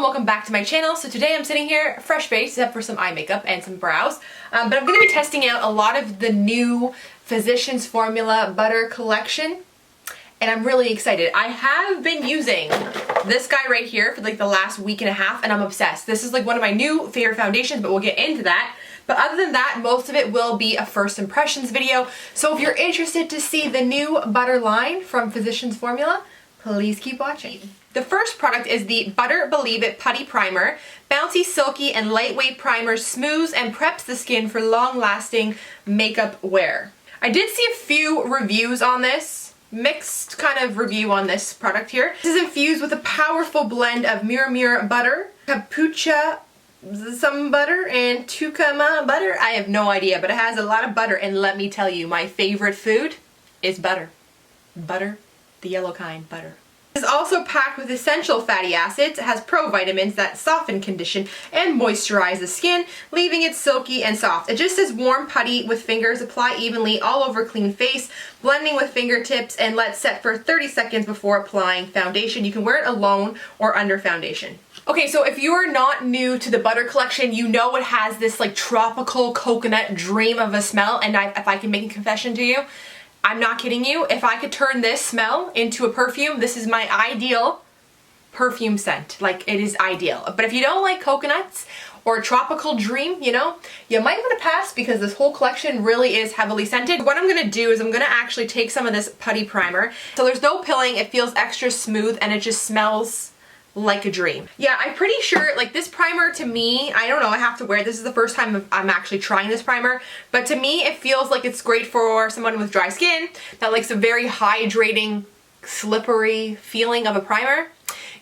and welcome back to my channel. So today I'm sitting here fresh faced except for some eye makeup and some brows, but I'm going to be testing out a lot of the new Physicians Formula butter collection and I'm really excited. I have been using this guy right here for like the last week and a half and I'm obsessed. This is like one of my new favorite foundations, but we'll get into that. But other than that, most of it will be a first impressions video. So if you're interested to see the new butter line from Physicians Formula, please keep watching. The first product is the Butter Believe It Putty Primer. Bouncy, silky, and lightweight primer smooths and preps the skin for long-lasting makeup wear. I did see a few reviews on this, mixed kind of review on this product here. This is infused with a powerful blend of Mira butter, Capucha some butter, and Tucumã butter. I have no idea, but it has a lot of butter, and let me tell you, my favorite food is butter. Butter, the yellow kind, butter. It is also packed with essential fatty acids. It has provitamins that soften, condition, and moisturize the skin, leaving it silky and soft. It just says warm putty with fingers, apply evenly all over clean face, blending with fingertips, and let set for 30 seconds before applying foundation. You can wear it alone or under foundation. Okay, so if you are not new to the butter collection, you know it has this like tropical coconut dream of a smell, and if I can make a confession to you, I'm not kidding you. If I could turn this smell into a perfume, this is my ideal perfume scent. Like, it is ideal. But if you don't like coconuts or a tropical dream, you know, you might want to pass because this whole collection really is heavily scented. What I'm going to do is I'm going to actually take some of this putty primer. So there's no pilling, it feels extra smooth, and it just smells like a dream. Yeah, I'm pretty sure, like, this primer to me, I don't know, I have to wear it. This is the first time I'm actually trying this primer, but to me it feels like it's great for someone with dry skin that likes a very hydrating, slippery feeling of a primer.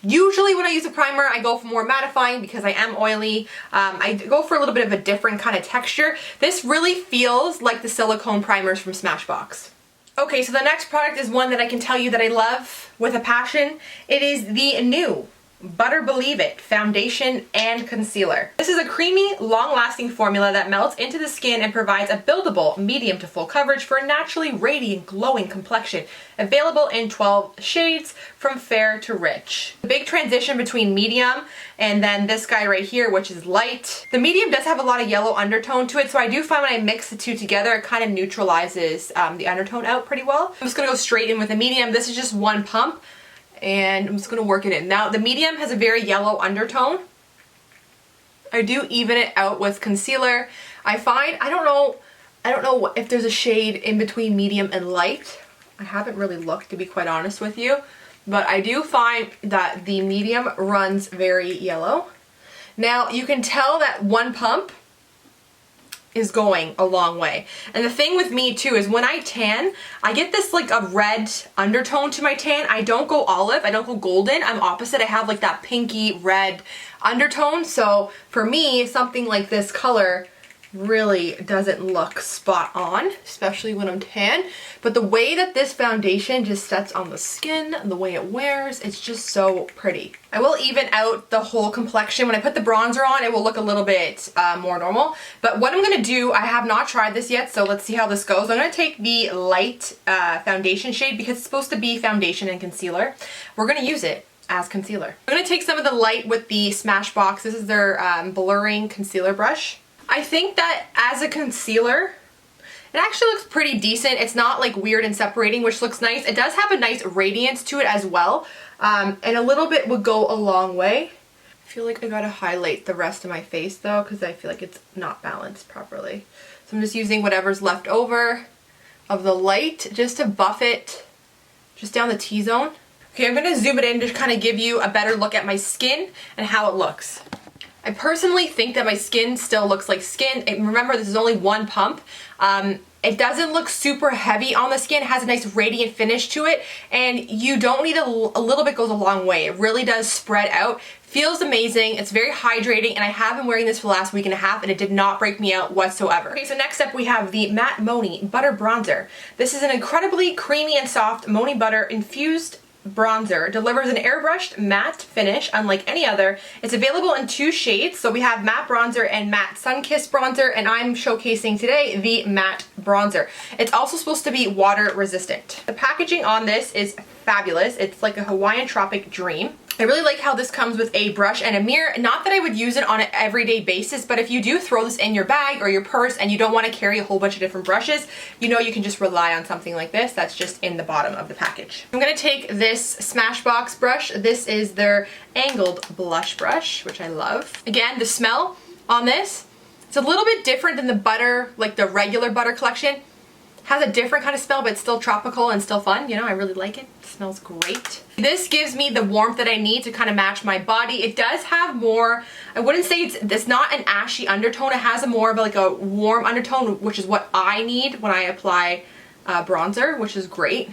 Usually when I use a primer, I go for more mattifying because I am oily. I go for a little bit of a different kind of texture. This really feels like the silicone primers from Smashbox. Okay, so the next product is one that I can tell you that I love with a passion. It is the new Butter Believe It Foundation and Concealer. This is a creamy, long-lasting formula that melts into the skin and provides a buildable medium to full coverage for a naturally radiant, glowing complexion. Available in 12 shades from fair to rich. The big transition between medium and then this guy right here, which is light. The medium does have a lot of yellow undertone to it, so I do find when I mix the two together, it kind of neutralizes the undertone out pretty well. I'm just gonna go straight in with the medium. This is just one pump, and I'm just going to work it in. Now, the medium has a very yellow undertone. I do even it out with concealer. I find, I don't know if there's a shade in between medium and light. I haven't really looked, to be quite honest with you, but I do find that the medium runs very yellow. Now, you can tell that one pump is going a long way. And the thing with me too is when I tan, I get this like a red undertone to my tan. I don't go olive, I don't go golden, I'm opposite. I have like that pinky red undertone. So for me, something like this color really doesn't look spot on, especially when I'm tan. But the way that this foundation just sets on the skin, the way it wears, it's just so pretty. I will even out the whole complexion. When I put the bronzer on, it will look a little bit more normal. But what I'm gonna do, I have not tried this yet, so let's see how this goes. I'm gonna take the light foundation shade because it's supposed to be foundation and concealer. We're gonna use it as concealer. I'm gonna take some of the light with the Smashbox. This is their blurring concealer brush. I think that as a concealer, it actually looks pretty decent. It's not like weird and separating, which looks nice. It does have a nice radiance to it as well, and a little bit would go a long way. I feel like I gotta highlight the rest of my face though, because I feel like it's not balanced properly. So I'm just using whatever's left over of the light just to buff it just down the T-zone. Okay, I'm gonna zoom it in to kind of give you a better look at my skin and how it looks. I personally think that my skin still looks like skin. And remember, this is only one pump. It doesn't look super heavy on the skin. It has a nice radiant finish to it. And you don't need a little bit goes a long way. It really does spread out. Feels amazing. It's very hydrating. And I have been wearing this for the last week and a half and it did not break me out whatsoever. Okay, so next up we have the Matte MONOI Butter Bronzer. This is an incredibly creamy and soft MONOI butter infused bronzer. Delivers an airbrushed matte finish unlike any other. It's available in 2 shades, so we have matte bronzer and matte sun-kissed bronzer, and I'm showcasing today the matte bronzer. It's also supposed to be water resistant. The packaging on this is fabulous. It's like a Hawaiian tropic dream. I really like how this comes with a brush and a mirror. Not that I would use it on an everyday basis, but if you do throw this in your bag or your purse and you don't want to carry a whole bunch of different brushes, you know you can just rely on something like this that's just in the bottom of the package. I'm going to take this Smashbox brush. This is their angled blush brush, which I love. Again, the smell on this, it's a little bit different than the butter, like the regular butter collection. Has a different kind of smell, but it's still tropical and still fun. You know, I really like it. It smells great. This gives me the warmth that I need to kind of match my body. It does have more, I wouldn't say it's not an ashy undertone. It has a more of like a warm undertone, which is what I need when I apply bronzer, which is great.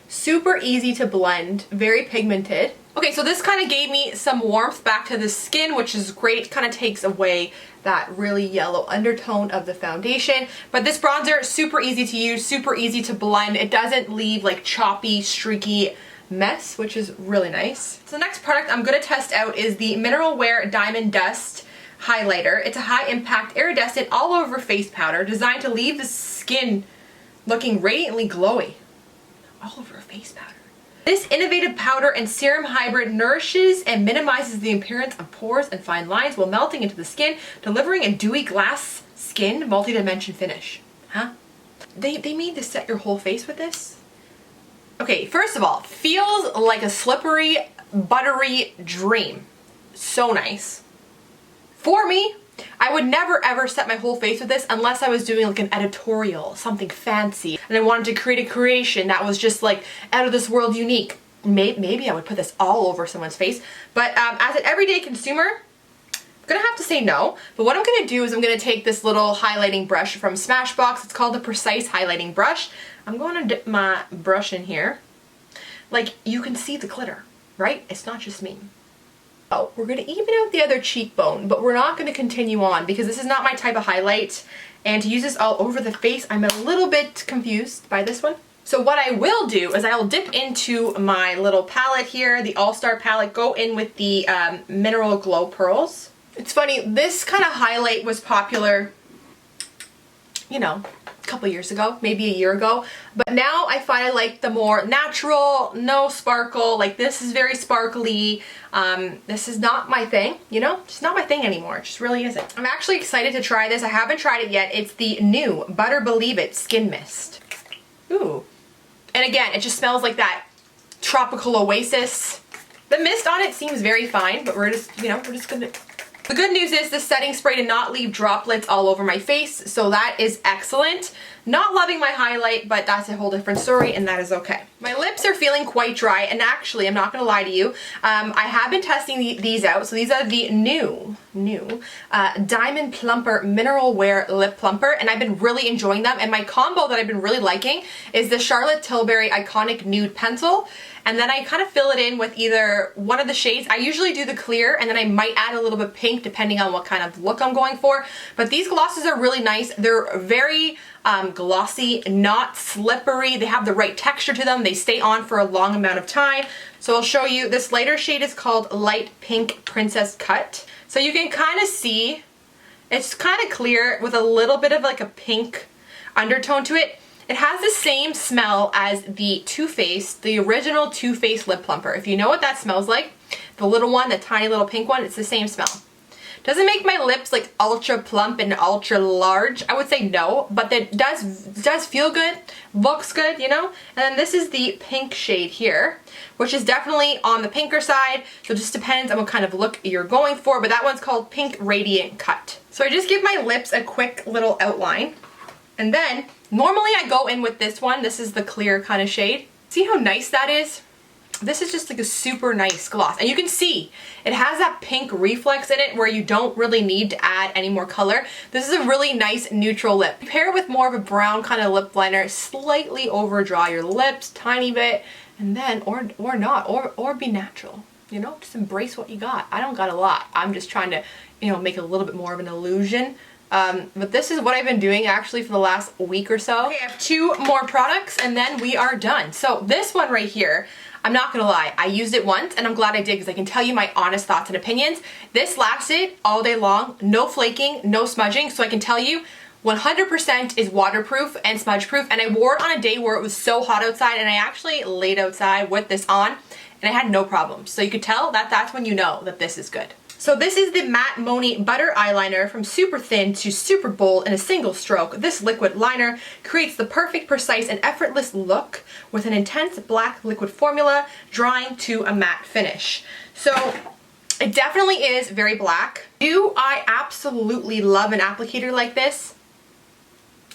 Super easy to blend, very pigmented. Okay, so this kind of gave me some warmth back to the skin, which is great. Kind of takes away that really yellow undertone of the foundation. But this bronzer, super easy to use, super easy to blend. It doesn't leave like choppy, streaky mess, which is really nice. So the next product I'm going to test out is the Mineral Wear Diamond Dust Highlighter. It's a high impact iridescent all over face powder designed to leave the skin looking radiantly glowy. All over a face powder. This innovative powder and serum hybrid nourishes and minimizes the appearance of pores and fine lines while melting into the skin, delivering a dewy glass skin multi-dimension finish. Huh? They mean to set your whole face with this? Okay, first of all, feels like a slippery, buttery dream. So nice. For me, I would never ever set my whole face with this unless I was doing like an editorial, something fancy, and I wanted to create a creation that was just like out of this world unique. Maybe I would put this all over someone's face, but as an everyday consumer, I'm gonna have to say no. But what I'm gonna do is I'm gonna take this little highlighting brush from Smashbox. It's called the Precise Highlighting Brush. I'm going to dip my brush in here. Like, you can see the glitter, right? It's not just me. Oh, we're going to even out the other cheekbone, but we're not going to continue on because this is not my type of highlight. And to use this all over the face, I'm a little bit confused by this one. So what I will do is I'll dip into my little palette here, the All-Star palette, go in with the Mineral Glow Pearls. It's funny, this kind of highlight was popular, you know, a couple years ago, maybe a year ago, but now I find I like the more natural, no sparkle. Like, this is very sparkly. This is not my thing, you know, it's not my thing anymore. It just really isn't. I'm actually excited to try this. I haven't tried it yet. It's the new Butter Believe It Skin Mist. Ooh. And again, it just smells like that tropical oasis. The mist on it seems very fine, but we're just, you know, we're just gonna... The good news is this setting spray did not leave droplets all over my face, so that is excellent. Not loving my highlight, but that's a whole different story, and that is okay. My lips are feeling quite dry, and actually, I'm not gonna lie to you, I have been testing these out. So these are the new Diamond Plumper Mineral Wear Lip Plumper, and I've been really enjoying them. And my combo that I've been really liking is the Charlotte Tilbury Iconic Nude Pencil. And then I kind of fill it in with either one of the shades. I usually do the clear, and then I might add a little bit pink depending on what kind of look I'm going for. But these glosses are really nice. They're very glossy, not slippery. They have the right texture to them. They stay on for a long amount of time. So I'll show you. This lighter shade is called Light Pink Princess Cut. So you can kind of see, it's kind of clear with a little bit of like a pink undertone to it. It has the same smell as the Too Faced, the original Too Faced Lip Plumper. If you know what that smells like, the little one, the tiny little pink one, it's the same smell. Doesn't make my lips like ultra plump and ultra large. I would say no, but it does feel good, looks good, you know? And then this is the pink shade here, which is definitely on the pinker side. So it just depends on what kind of look you're going for, but that one's called Pink Radiant Cut. So I just give my lips a quick little outline. And then, normally I go in with this one. This is the clear kind of shade. See how nice that is? This is just like a super nice gloss. And you can see, it has that pink reflex in it where you don't really need to add any more color. This is a really nice neutral lip. Pair it with more of a brown kind of lip liner, slightly overdraw your lips, tiny bit, and then, or not, or be natural. You know, just embrace what you got. I don't got a lot. I'm just trying to, you know, make it a little bit more of an illusion. But this is what I've been doing actually for the last week or so. Okay, I have 2 more products and then we are done. So this one right here, I'm not gonna lie, I used it once and I'm glad I did because I can tell you my honest thoughts and opinions. This lasted all day long, no flaking, no smudging, so I can tell you 100% is waterproof and smudge proof, and I wore it on a day where it was so hot outside, and I actually laid outside with this on. and I had no problems. So you could tell that that's when you know that this is good. So this is the Matte MONOI Butter Eyeliner from super thin to super bold in a single stroke. This liquid liner creates the perfect, precise, and effortless look with an intense black liquid formula, drying to a matte finish. So it definitely is very black. Do I absolutely love an applicator like this?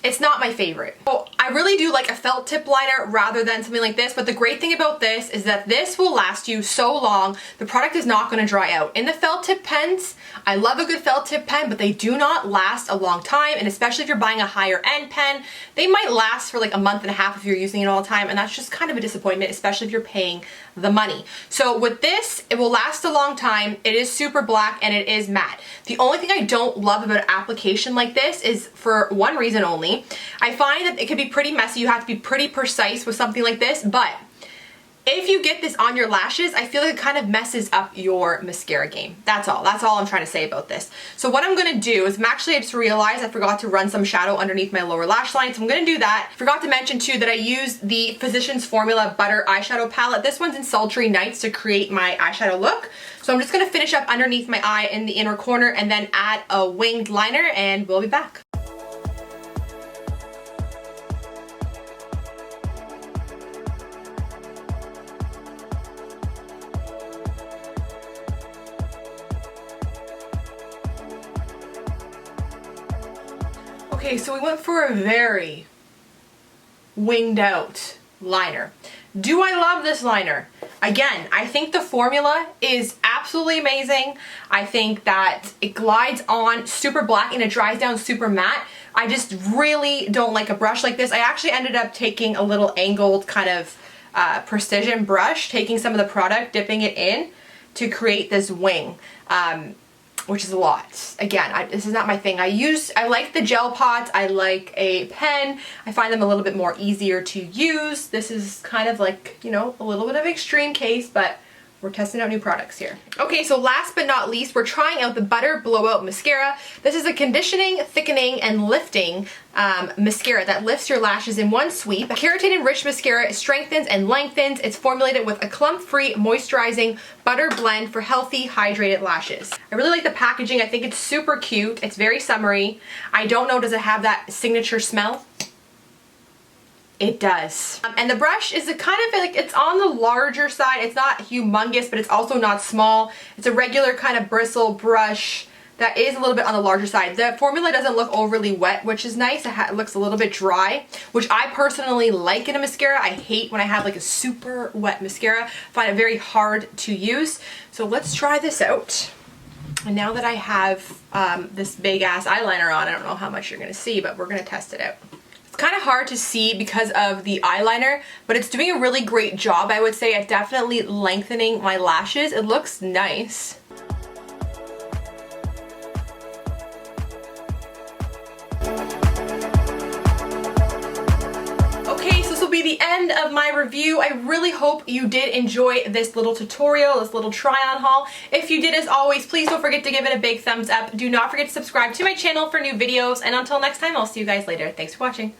It's not my favorite. So I really do like a felt tip liner rather than something like this, but the great thing about this is that this will last you so long. The product is not going to dry out. In the felt tip pens, I love a good felt tip pen, but they do not last a long time, and especially if you're buying a higher end pen, they might last for like a month and a half if you're using it all the time, and that's just kind of a disappointment, especially if you're paying the money. So with this, it will last a long time. It is super black and it is matte. The only thing I don't love about an application like this is for one reason only. I find that it can be pretty messy. You have to be pretty precise with something like this, but if you get this on your lashes, I feel like it kind of messes up your mascara game. That's all I'm trying to say about this. So what I'm gonna do is, I just realized I forgot to run some shadow underneath my lower lash line, so I'm gonna do that. Forgot to mention too that I used the Physicians Formula Butter Eyeshadow Palette. This one's in Sultry Nights to create my eyeshadow look. So I'm just gonna finish up underneath my eye in the inner corner and then add a winged liner, and we'll be back. Okay, so we went for a very winged out liner. Do I love this liner? Again, I think the formula is absolutely amazing. I think that it glides on super black and it dries down super matte. I just really don't like a brush like this. I actually ended up taking a little angled kind of precision brush, taking some of the product, dipping it in to create this wing. Which is a lot. Again, this is not my thing. I like the gel pots. I like a pen. I find them a little bit more easier to use. This is kind of like, you know, a little bit of extreme case, but we're testing out new products here. Okay, so last but not least, we're trying out the Butter Blowout Mascara. This is a conditioning, thickening, and lifting mascara that lifts your lashes in one sweep. A keratin-enriched mascara strengthens and lengthens. It's formulated with a clump-free, moisturizing butter blend for healthy, hydrated lashes. I really like the packaging. I think it's super cute. It's very summery. I don't know, does it have that signature smell? It does. And the brush is a kind of like, it's on the larger side. It's not humongous, but it's also not small. It's a regular kind of bristle brush that is a little bit on the larger side. The formula doesn't look overly wet, which is nice. It looks a little bit dry, which I personally like in a mascara. I hate when I have like a super wet mascara. I find it very hard to use. So let's try this out. And now that I have this big ass eyeliner on, I don't know how much you're gonna see, but we're gonna test it out. Kind of hard to see because of the eyeliner, but it's doing a really great job, I would say, at definitely lengthening my lashes. It looks nice. Okay, so this will be the end of my review. I really hope you did enjoy this little tutorial, this little try-on haul. If you did, as always, please don't forget to give it a big thumbs up. Do not forget to subscribe to my channel for new videos, and until next time, I'll see you guys later. Thanks for watching.